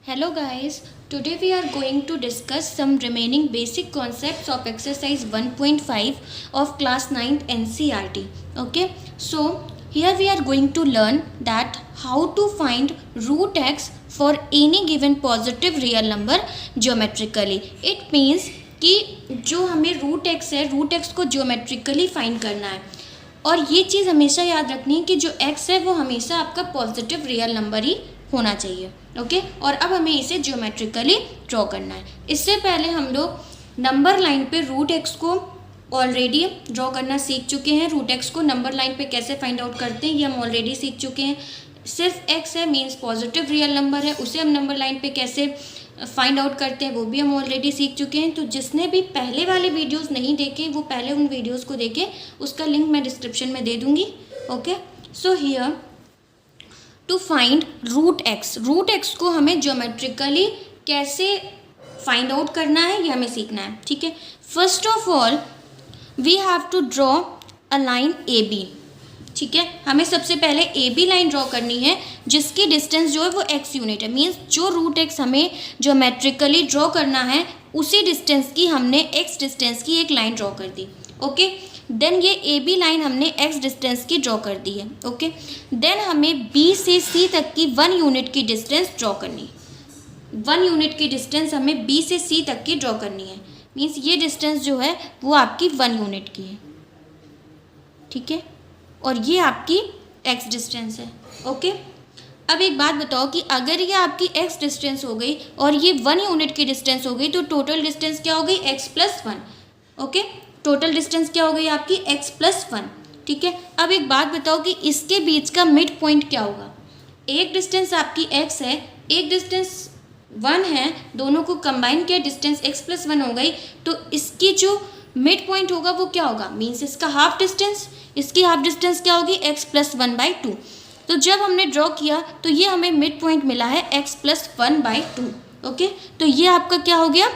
Hello guys, today we are going to discuss some remaining basic concepts of exercise 1.5 of class 9th NCERT. Okay, so here we are going to learn that how to find root x for any given positive real number geometrically. It means कि जो हमें root x है, root X को geometrically find करना है और ये चीज़ हमेशा याद रखनी है कि जो एक्स है वो हमेशा आपका पॉजिटिव रियल नंबर ही होना चाहिए. ओके, और अब हमें इसे ज्योमेट्रिकली ड्रॉ करना है. इससे पहले हम लोग नंबर लाइन पे रूट एक्स को ऑलरेडी ड्रॉ करना सीख चुके हैं. रूट एक्स को नंबर लाइन पे कैसे फाइंड आउट करते हैं ये हम ऑलरेडी सीख चुके हैं. सिर्फ एक्स है मीन्स पॉजिटिव रियल नंबर है, उसे हम नंबर लाइन पे कैसे फाइंड आउट करते हैं वो भी हम ऑलरेडी सीख चुके हैं. तो जिसने भी पहले वाले वीडियोस नहीं देखे वो पहले उन वीडियोस को देखें, उसका लिंक मैं डिस्क्रिप्शन में दे दूँगी. Okay, so here to find root X को हमें ज्योमेट्रिकली कैसे फाइंड आउट करना है ये हमें सीखना है. ठीक है, first of all we have to draw a line A B. ठीक है, हमें सबसे पहले ए बी लाइन ड्रॉ करनी है जिसकी डिस्टेंस जो है वो एक्स यूनिट है. मीन्स जो रूट एक्स हमें ज्योमेट्रिकली ड्रॉ करना है उसी डिस्टेंस की हमने एक्स डिस्टेंस की एक लाइन ड्रॉ कर दी. ओके, देन ये ए बी लाइन हमने एक्स डिस्टेंस की ड्रॉ कर दी है. ओके, देन हमें बी से सी तक की 1 यूनिट की डिस्टेंस ड्रॉ करनी है. 1 यूनिट की डिस्टेंस हमें बी से सी तक की ड्रॉ करनी है. मीन्स ये डिस्टेंस जो है वो आपकी 1 यूनिट की है. ठीक है, और ये आपकी एक्स डिस्टेंस है. ओके, अब एक बात बताओ कि अगर ये आपकी एक्स डिस्टेंस हो गई और ये 1 यूनिट की डिस्टेंस हो गई तो टोटल डिस्टेंस क्या हो गई? X plus 1. Okay, total distance क्या हो गई आपकी? X plus 1. ठीक है, अब एक बात बताओ कि इसके बीच का मिड पॉइंट क्या होगा? एक डिस्टेंस आपकी एक्स है, एक डिस्टेंस 1 है, दोनों को कंबाइन किया डिस्टेंस एक्स प्लस 1 हो गई. तो इसकी जो मिड पॉइंट होगा वो क्या होगा? मीन्स इसका हाफ डिस्टेंस. इसकी हाफ डिस्टेंस क्या होगी? X plus 1/2. तो जब हमने ड्रॉ किया तो ये हमें मिड पॉइंट मिला है एक्स प्लस 1/2. ओके, तो ये आपका क्या हो गया?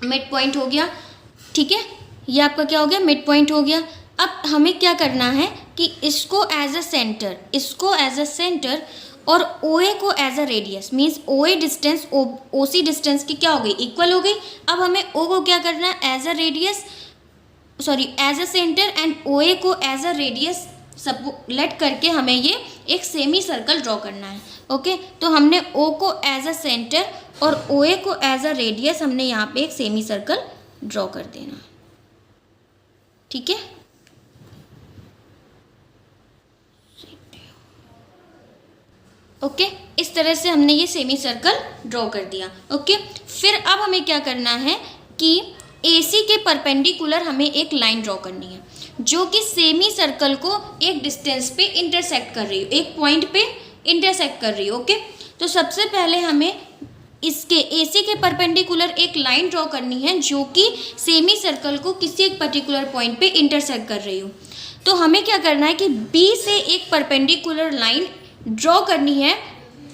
मिड पॉइंट हो गया. ठीक है, ये आपका क्या हो गया? मिड पॉइंट हो गया. अब हमें क्या करना है कि इसको एज अ सेंटर और ओ ए को as a radius. Means O A distance O C distance की क्या हो गई? इक्वल हो गई. अब हमें ओ को क्या करना है? As a radius as a centre and O A को एज अ रेडियस सब लेट करके हमें ये एक सेमी सर्कल ड्रॉ करना है. ओके, तो हमने ओ को एज अ सेंटर और ओ ए को एज अ रेडियस हमने यहाँ पे एक सेमी सर्कल ड्रॉ कर देना है. ठीक है, ओके, इस तरह से हमने ये सेमी सर्कल ड्रॉ कर दिया. ओके, फिर अब हमें क्या करना है कि AC के परपेंडिकुलर हमें एक लाइन ड्रॉ करनी है जो कि सेमी सर्कल को एक डिस्टेंस पे इंटरसेक्ट कर रही हो, एक पॉइंट पे इंटरसेक्ट कर रही हो. ओके, तो सबसे पहले हमें इसके AC के परपेंडिकुलर एक लाइन ड्रॉ करनी है जो कि सेमी सर्कल को किसी एक पर्टिकुलर पॉइंट पे इंटरसेक्ट कर रही हो. तो हमें क्या करना है कि B से एक परपेंडिकुलर लाइन ड्रॉ करनी है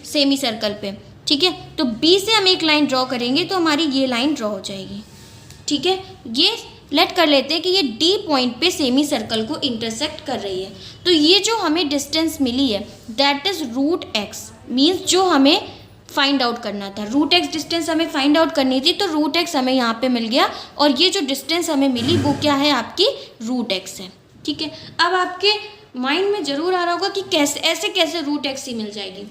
सेमी सर्कल पे. ठीक है, तो B से हम एक लाइन ड्रॉ करेंगे तो हमारी ये लाइन ड्रॉ हो जाएगी. ठीक है, ये लेट कर लेते हैं कि ये D पॉइंट पे सेमी सर्कल को इंटरसेक्ट कर रही है. तो ये जो हमें डिस्टेंस मिली है that is root X. Means जो हमें फाइंड आउट करना था, रूट एक्स डिस्टेंस हमें फाइंड आउट करनी थी, तो रूट एक्स हमें यहाँ पे मिल गया और ये जो डिस्टेंस हमें मिली वो क्या है? आपकी रूट एक्स है. ठीक है, अब आपके माइंड में ज़रूर आ रहा होगा कि कैसे रूट एक्स ही मिल जाएगी.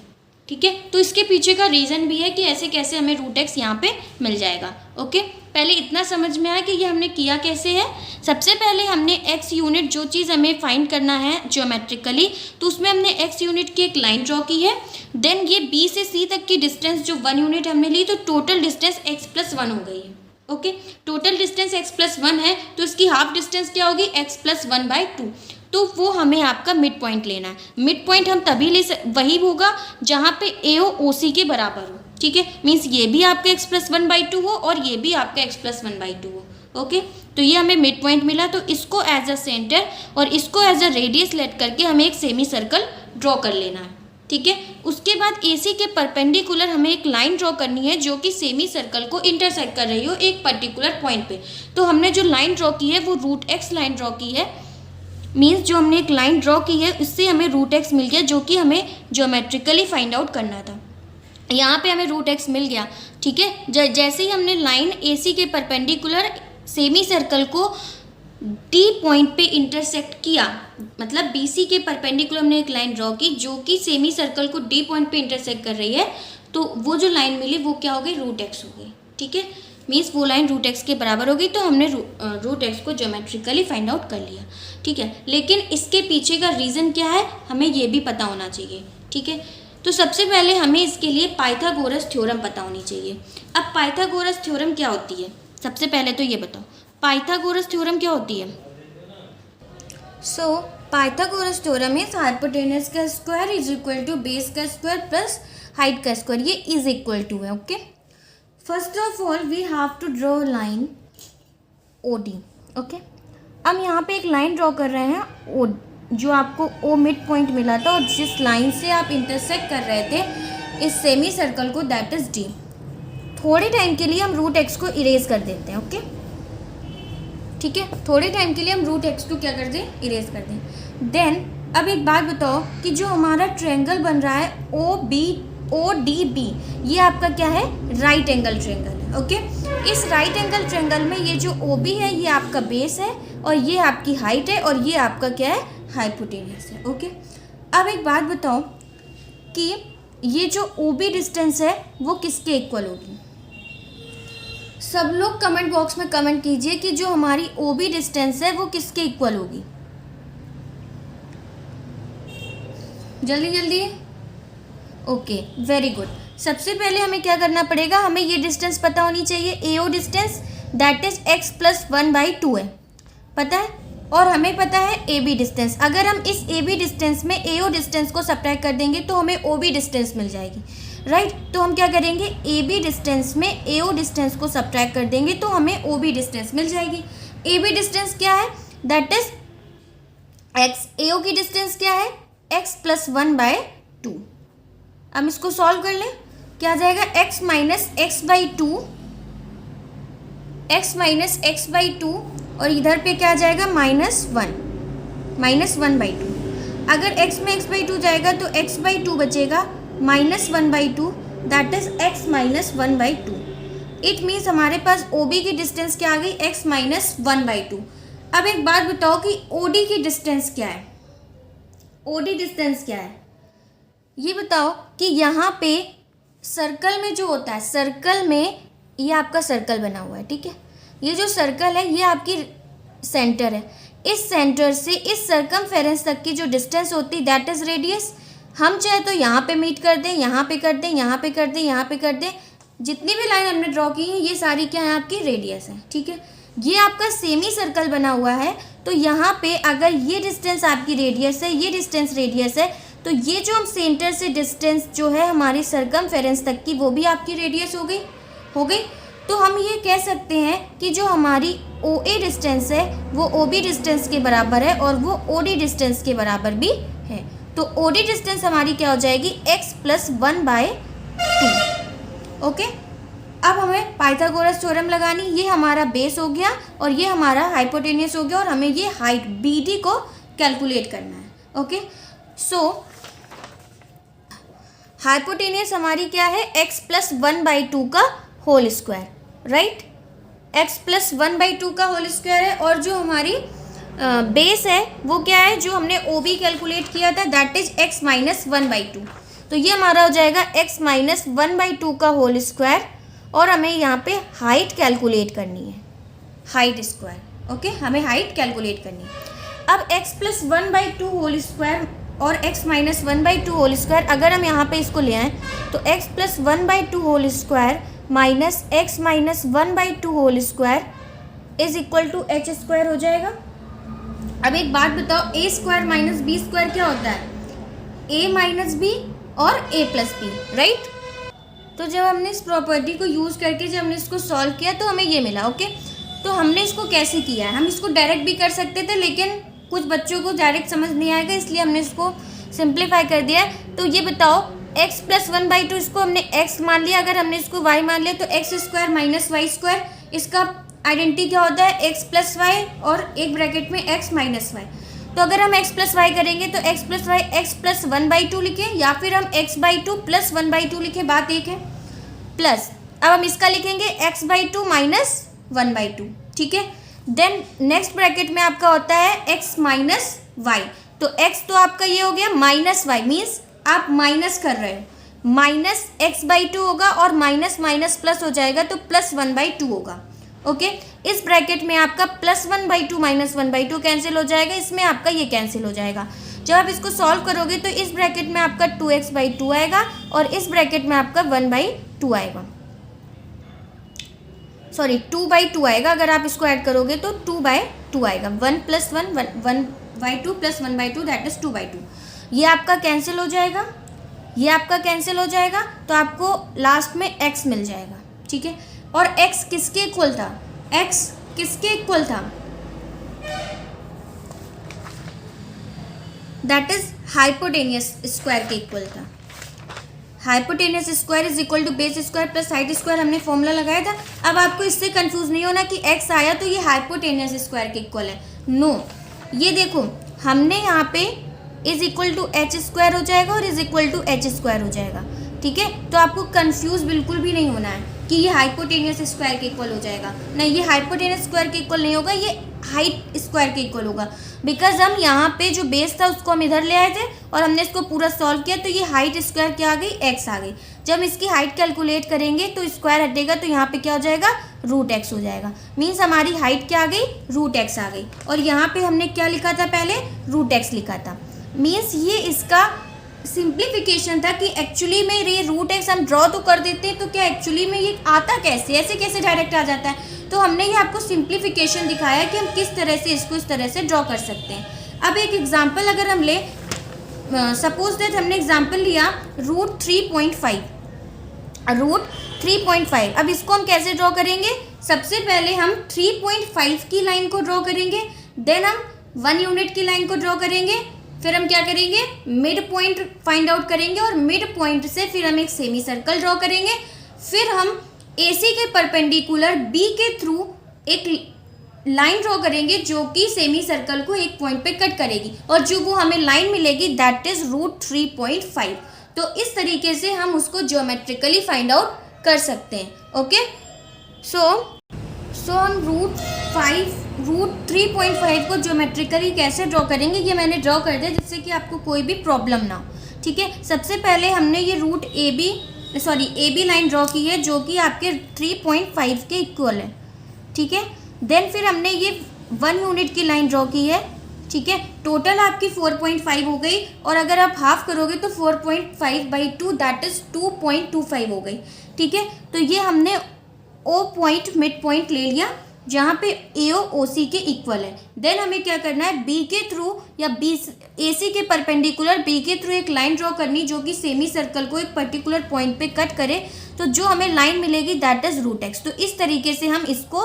ठीक है, तो इसके पीछे का रीज़न भी है कि ऐसे कैसे हमें रूट एक्स यहाँ पे मिल जाएगा. ओके, पहले इतना समझ में आया कि ये हमने किया कैसे है. सबसे पहले हमने एक्स यूनिट जो चीज़ हमें फाइंड करना है ज्योमेट्रिकली, तो उसमें हमने एक्स यूनिट की एक लाइन ड्रॉ की है. देन ये बी से सी तक की डिस्टेंस जो 1 यूनिट हमने ली, तो टोटल डिस्टेंस एक्स प्लस 1 हो गई है. Okay, total distance x plus 1 है तो इसकी हाफ डिस्टेंस क्या होगी? X plus 1/2. तो वो हमें आपका मिड पॉइंट लेना है. मिड पॉइंट हम तभी वही होगा जहाँ पे ए ओ सी के बराबर हो. ठीक है, मीन्स ये भी आपका एक्स प्लस 1/2 हो और ये भी आपका एक्स प्लस 1/2 हो. ओके, तो ये हमें मिड पॉइंट मिला. तो इसको एज अ सेंटर और इसको एज अ रेडियस लेट करके हमें एक सेमी सर्कल ड्रॉ कर लेना है. ठीक है, उसके बाद AC के परपेंडिकुलर हमें एक लाइन ड्रॉ करनी है जो कि सेमी सर्कल को इंटरसेक्ट कर रही हो एक पर्टिकुलर पॉइंट पे. तो हमने जो लाइन ड्रॉ की है वो रूट एक्स लाइन ड्रॉ की है. मीन्स जो हमने एक लाइन ड्रॉ की है उससे हमें रूट एक्स मिल गया जो कि हमें ज्योमेट्रिकली फाइंड आउट करना था. यहाँ पे हमें रूट एक्स मिल गया, ठीक है। जैसे ही हमने लाइन AC के परपेंडिकुलर सेमी सर्कल को D पॉइंट पे इंटरसेक्ट किया, मतलब BC के परपेंडिकुलर हमने एक लाइन ड्रॉ की जो कि सेमी सर्कल को D पॉइंट पे इंटरसेक्ट कर रही है, तो वो जो लाइन मिली वो क्या हो गई, रूट एक्स हो गई, ठीक है। मीन्स वो लाइन रूट एक्स के बराबर होगी, तो हमने रूट एक्स को ज्योमेट्रिकली फाइंड आउट कर लिया, ठीक है। लेकिन इसके पीछे का रीज़न क्या है हमें ये भी पता होना चाहिए, ठीक है। तो सबसे पहले हमें इसके लिए पाइथागोरस थ्योरम पता होनी चाहिए। अब पाइथागोरस थ्योरम क्या होती है, सबसे पहले तो ये बताओ पाइथागोरस थ्योरम क्या होती है। So Pythagoras theorem is hypotenuse का square is equal to base का स्क्वायर प्लस हाइट का स्क्वायर, ये इज इक्वल टू है, okay. First of all we have to draw line OD, okay. हम यहाँ पे एक लाइन ड्रॉ कर रहे हैं O, जो आपको O मिड पॉइंट मिला था और जिस लाइन से आप इंटरसेक्ट कर रहे थे इस सेमी सर्कल को, दैट इज D। थोड़े टाइम के लिए हम रूट एक्स को इरेज कर देते हैं, ओके, ठीक है। थोड़े टाइम के लिए हम रूट एक्स को क्या कर दें, इरेज कर दें। देन अब एक बात बताओ कि जो हमारा ट्रायंगल बन रहा है ODB, ये आपका क्या है, राइट एंगल ट्रायंगल है, ओके। इस राइट एंगल ट्रायंगल में ये जो OB है ये आपका बेस है और ये आपकी हाइट है और ये आपका क्या है, हाइपोटेनस है, ओके। अब एक बात बताओ कि ये जो OB डिस्टेंस है वो किसके इक्वल होगी। सब लोग कमेंट बॉक्स में कमेंट कीजिए कि जो हमारी OB डिस्टेंस है वो किसके इक्वल होगी, जल्दी जल्दी। Okay, very good. सबसे पहले हमें क्या करना पड़ेगा, हमें ये डिस्टेंस पता होनी चाहिए, AO distance that is x + 1/2 है, पता है। और हमें पता है AB डिस्टेंस। अगर हम इस AB डिस्टेंस में AO डिस्टेंस को सब्ट्रैक्ट कर देंगे तो हमें OB डिस्टेंस मिल जाएगी, राइट। तो हम क्या करेंगे, AB डिस्टेंस में AO डिस्टेंस को सब्ट्रैक्ट कर देंगे तो हमें OB डिस्टेंस मिल जाएगी। AB डिस्टेंस क्या है, दैट इज x। AO की डिस्टेंस क्या है, x + 1/2। हम इसको सॉल्व कर लें, क्या आ जाएगा, x - x/2, x - x/2 और इधर पे क्या आ जाएगा, -1/2। अगर x में x/2 जाएगा तो x/2 बचेगा, -1/2 that is x - 1/2। It means हमारे पास OB की डिस्टेंस क्या आ गई, x - 1/2। अब एक बात बताओ कि OD की डिस्टेंस क्या है, OD डिस्टेंस क्या है, ये बताओ कि यहाँ पे सर्कल में जो होता है, सर्कल में ये आपका सर्कल बना हुआ है, ठीक है। ये जो सर्कल है ये आपकी सेंटर है, इस सेंटर से इस सर्कमफेरेंस तक की जो डिस्टेंस होती है दैट इज रेडियस। हम चाहे तो यहाँ पे मीट कर दें, यहाँ पे कर दें, यहाँ पे कर दें, यहाँ पे कर दें, जितनी भी लाइन हमने ड्रॉ की है ये सारी क्या है, आपकी रेडियस है, ठीक है। ये आपका सेमी सर्कल बना हुआ है, तो यहाँ पे अगर ये डिस्टेंस आपकी रेडियस है, ये डिस्टेंस रेडियस है, तो ये जो हम सेंटर से डिस्टेंस जो है हमारी सर्कमफेरेंस तक की वो भी आपकी रेडियस हो गई। तो हम ये कह सकते हैं कि जो हमारी OA डिस्टेंस है वो OB डिस्टेंस के बराबर है और वो OD डिस्टेंस के बराबर भी है। तो OD डिस्टेंस हमारी क्या हो जाएगी, x + 1/2, ओके। अब हमें पाइथागोरस थ्योरम लगानी, ये हमारा बेस हो गया और ये हमारा हाइपोटेनियस हो गया और हमें ये हाइट BD को कैलकुलेट करना है, ओके। सो हाइपोटेनियस हमारी क्या है, x + 1/2 का होल स्क्वायर, राइट। x + 1/2 का होल स्क्वायर है और जो हमारी बेस है वो क्या है, जो हमने OB कैलकुलेट किया था दैट इज x - 1/2। तो ये हमारा हो जाएगा x - 1/2 का होल स्क्वायर और हमें यहाँ पे हाइट कैलकुलेट करनी है, हाइट स्क्वायर, ओके। हमें हाइट कैलकुलेट करनी है। अब x + 1/2 होल स्क्वायर और x - 1/2 होल स्क्वायर, अगर हम यहाँ पे इसको ले आएँ तो x + 1/2 whole square minus x - 1/2 whole square is equal to h² हो जाएगा। अब एक बात बताओ, a² - b² क्या होता है, a - b और a + b, राइट। तो जब हमने इस प्रॉपर्टी को यूज़ करके जब हमने इसको सॉल्व किया तो हमें ये मिला, ओके। तो हमने इसको कैसे किया है, हम इसको डायरेक्ट भी कर सकते थे लेकिन कुछ बच्चों को डायरेक्ट समझ नहीं आएगा, इसलिए हमने इसको सिंप्लीफाई कर दिया है। तो ये बताओ, x + 1/2 इसको हमने x मान लिया, अगर हमने इसको y मान लिया तो x² - y², इसका आइडेंटिटी क्या होता है, x + y और एक ब्रैकेट में x - y। तो अगर हम x प्लस वाई करेंगे तो x plus Y x plus 1/2 लिखें या फिर हम x/2 प्लस 1/2 लिखें, बात एक है। प्लस अब हम इसका लिखेंगे x/2 माइनस 1/2, ठीक है। देन नेक्स्ट ब्रैकेट में आपका होता है x माइनस वाई, तो x तो आपका ये हो गया माइनस वाई, मीन्स आप माइनस कर रहे हो, माइनस x/2 होगा और माइनस माइनस प्लस हो जाएगा तो प्लस 1/2 होगा। ओके, इस ब्रैकेट में आपका प्लस 1/2 माइनस 1/2 कैंसिल हो जाएगा, इसमें आपका ये कैंसिल हो जाएगा। जब आप इसको सॉल्व करोगे तो इस ब्रैकेट में आपका 2x/2 आएगा और इस ब्रैकेट में आपका 1/2 आएगा, सॉरी 2/2 आएगा। अगर आप इसको ऐड करोगे तो 2/2 आएगा। 1 + 1/2 प्लस 1/2 दैट इज 2/2। ये आपका कैंसिल हो जाएगा, ये आपका कैंसिल हो जाएगा, तो आपको लास्ट में x मिल जाएगा, ठीक है। और x किसके इक्वल था, x किसके इक्वल था, दैट इज हाइपोटेनियस स्क्वायर के इक्वल था। Hypotenuse square is equal to base square plus height square, हमने फॉर्मूला लगाया था। अब आपको इससे कंफ्यूज नहीं होना कि x आया तो ये हाइपोटेनियस स्क्वायर के इक्वल है, नो। ये देखो हमने यहाँ पे is equal to H square हो जाएगा और is equal to H square हो जाएगा, ठीक है। तो आपको कंफ्यूज बिल्कुल भी नहीं होना है कि ये हाइपोटेनियस स्क्वायर के इक्वल हो जाएगा, नहीं, ये हाइपोटेनियस स्क्वायर के इक्वल नहीं होगा, ये हाइट स्क्वायर के इक्वल होगा। बिकॉज हम यहाँ पे जो बेस था उसको हम इधर ले आए थे और हमने इसको पूरा सॉल्व किया, तो ये हाइट स्क्वायर क्या आ गई, x आ गई। जब इसकी हाइट कैलकुलेट करेंगे तो स्क्वायर हटेगा तो यहाँ पे क्या हो जाएगा, √x हो जाएगा। मीन्स हमारी हाइट क्या आ गई, √x आ गई। और यहाँ पे हमने क्या लिखा था, पहले √x लिखा था। मीन्स ये इसका सिंप्लीफिकेशन था कि एक्चुअली में ये √x हम ड्रॉ तो कर देते हैं, तो क्या एक्चुअली में ये आता कैसे, ऐसे कैसे डायरेक्ट आ जाता है। तो हमने ये आपको सिंप्लीफिकेशन दिखाया कि हम किस तरह से इसको इस तरह से ड्रॉ कर सकते हैं। अब एक एग्जांपल अगर हम ले, सपोज दैट हमने एग्जांपल लिया √3.5, √3.5। अब इसको हम कैसे ड्रॉ करेंगे, सबसे पहले हम 3.5 की लाइन को ड्रॉ करेंगे, देन हम 1 यूनिट की लाइन को ड्रॉ करेंगे, फिर हम क्या करेंगे, मिड पॉइंट फाइंड आउट करेंगे और मिड पॉइंट से फिर हम एक सेमी सर्कल ड्रॉ करेंगे। फिर हम AC के परपेंडिकुलर B के थ्रू एक लाइन ड्रॉ करेंगे जो कि सेमी सर्कल को एक पॉइंट पे कट करेगी और जो वो हमें लाइन मिलेगी दैट इज √3.5। तो इस तरीके से हम उसको ज्योमेट्रिकली फाइंड आउट कर सकते हैं। ओके, सो हम √3.5 को ज्योमेट्रिकली कैसे ड्रॉ करेंगे, ये मैंने ड्रॉ कर दिया जिससे कि आपको कोई भी प्रॉब्लम ना हो, ठीक है। सबसे पहले हमने ये AB लाइन ड्रॉ की है जो कि आपके 3.5 के इक्वल है, ठीक है। देन फिर हमने ये 1 यूनिट की लाइन ड्रॉ की है, ठीक है। टोटल आपकी 4.5 हो गई और अगर आप हाफ करोगे तो 4.5/2 दैट इज 2.25 हो गई, ठीक है। तो ये हमने O पॉइंट मिड पॉइंट ले लिया जहाँ पे AO OC के इक्वल है। देन हमें क्या करना है, B के थ्रू या AC के परपेंडिकुलर B के थ्रू एक लाइन ड्रॉ करनी जो कि सेमी सर्कल को एक पर्टिकुलर पॉइंट पे कट करे, तो जो हमें लाइन मिलेगी दैट इज √x। तो इस तरीके से हम इसको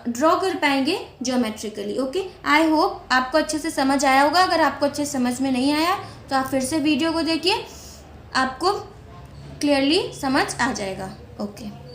ड्रॉ कर पाएंगे ज्योमेट्रिकली। ओके, आई होप आपको अच्छे से समझ आया होगा। अगर आपको अच्छे से समझ में नहीं आया तो आप फिर से वीडियो को देखिए, आपको क्लियरली समझ आ जाएगा। ओके।